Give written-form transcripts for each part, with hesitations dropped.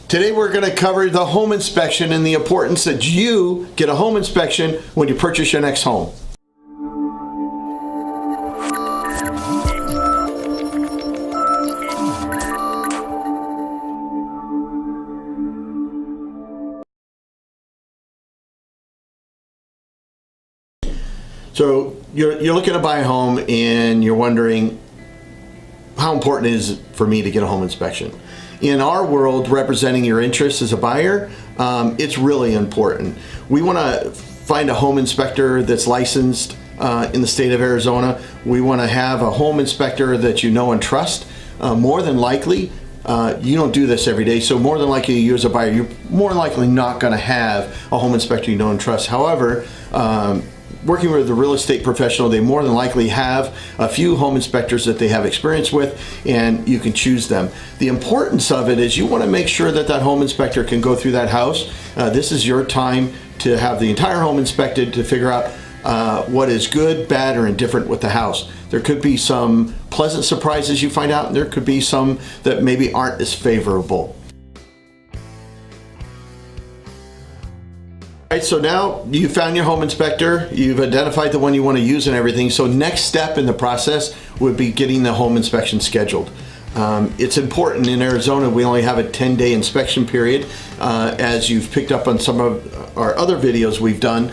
Today we're going to cover the home inspection and the importance that you get a home inspection when you purchase your next home. So you're looking to buy a home and you're wondering, how important is it for me to get a home inspection? In our world, representing your interests as a buyer, it's really important. We want to find a home inspector that's licensed in the state of Arizona. We want to have a home inspector that you know and trust. More than likely, you don't do this every day, so more than likely you as a buyer, you're more than likely not going to have a home inspector you know and trust. However, working with a real estate professional, they more than likely have a few home inspectors that they have experience with, and you can choose them. The importance of it is you want to make sure that that home inspector can go through that house. This is your time to have the entire home inspected to figure out what is good, bad, or indifferent with the house. There could be some pleasant surprises you find out, and there could be some that maybe aren't as favorable. All right, so now you found your home inspector, you've identified the one you want to use and everything. So next step in the process would be getting the home inspection scheduled. It's important. In Arizona, we only have a 10-day inspection period. As you've picked up on some of our other videos we've done,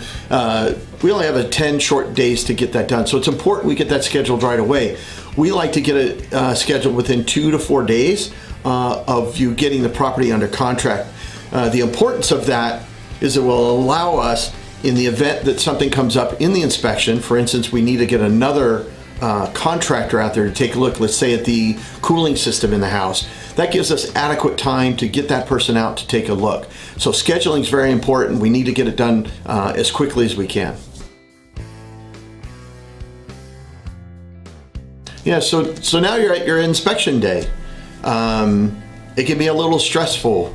we only have 10 short days to get that done. So it's important we get that scheduled right away. We like to get it scheduled within 2 to 4 days of you getting the property under contract. The importance of that is it will allow us, in the event that something comes up in the inspection, for instance, we need to get another contractor out there to take a look, let's say at the cooling system in the house. That gives us adequate time to get that person out to take a look. So scheduling is very important. We need to get it done as quickly as we can. Yeah, so now you're at your inspection day. It can be a little stressful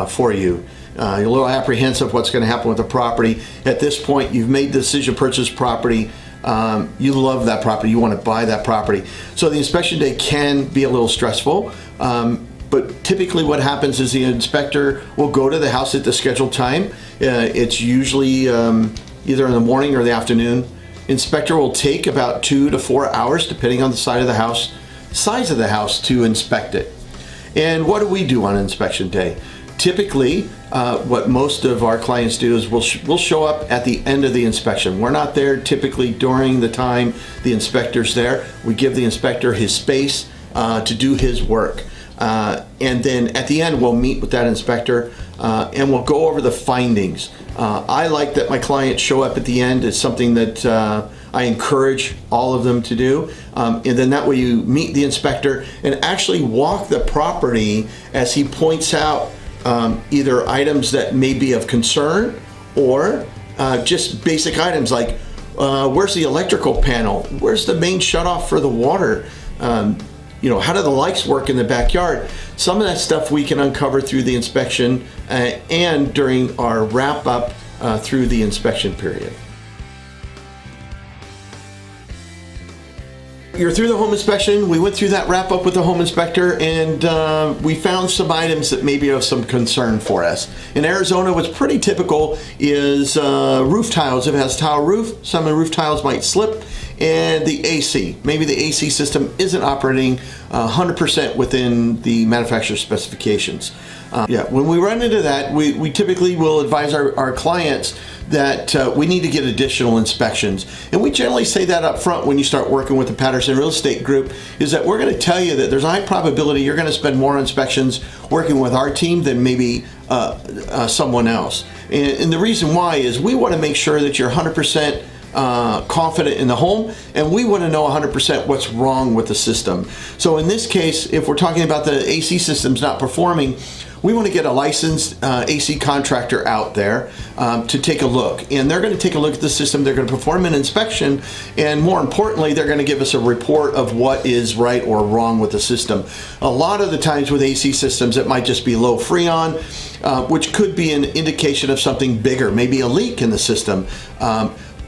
for you. You're a little apprehensive what's going to happen with the property. At this point, you've made the decision to purchase property. You love that property. You want to buy that property. So the inspection day can be a little stressful. But typically what happens is the inspector will go to the house at the scheduled time. It's usually either in the morning or the afternoon. Inspector will take about 2 to 4 hours, depending on the size of the house, to inspect it. And what do we do on inspection day? Typically, what most of our clients do is we'll show up at the end of the inspection. We're not there typically during the time the inspector's there. We give the inspector his space to do his work. And then at the end, we'll meet with that inspector and we'll go over the findings. I like that my clients show up at the end. It's something that I encourage all of them to do. And then that way you meet the inspector and actually walk the property as he points out either items that may be of concern or just basic items like where's the electrical panel, where's the main shutoff for the water, how do the lights work in the backyard. Some of that stuff we can uncover through the inspection and during our wrap up through the inspection period. You're through the home inspection. We went through that wrap up with the home inspector, and we found some items that maybe have some concern for us. In Arizona, what's pretty typical is roof tiles. If it has a tile roof, some of the roof tiles might slip, and the AC. Maybe the AC system isn't operating 100% within the manufacturer's specifications. When we run into that, we typically will advise our clients that we need to get additional inspections. And we generally say that up front when you start working with the Patterson Real Estate Group, is that we're going to tell you that there's a high probability you're going to spend more inspections working with our team than maybe someone else. And the reason why is we want to make sure that you're 100% confident in the home, and we want to know 100% what's wrong with the system. So in this case, if we're talking about the AC systems not performing, we want to get a licensed AC contractor out there to take a look. And they're going to take a look at the system, they're going to perform an inspection, and more importantly, they're going to give us a report of what is right or wrong with the system. A lot of the times with AC systems, it might just be low freon, which could be an indication of something bigger, maybe a leak in the system.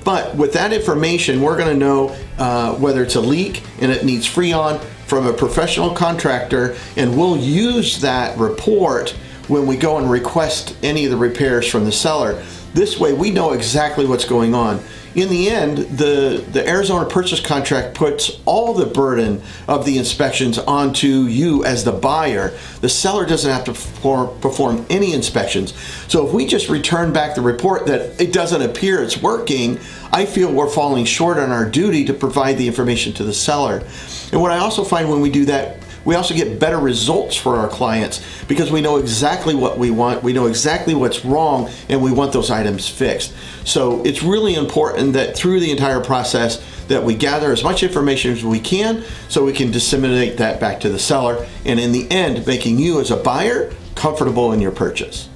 But with that information, we're going to know whether it's a leak and it needs freon from a professional contractor, and we'll use that report when we go and request any of the repairs from the seller. This way we know exactly what's going on. In the end, the Arizona purchase contract puts all the burden of the inspections onto you as the buyer. The seller doesn't have to perform any inspections. So if we just return back the report that it doesn't appear it's working, I feel we're falling short on our duty to provide the information to the seller. And what I also find when we do that, we also get better results for our clients because we know exactly what we want, we know exactly what's wrong, and we want those items fixed. So it's really important that through the entire process that we gather as much information as we can so we can disseminate that back to the seller, and in the end, making you as a buyer comfortable in your purchase.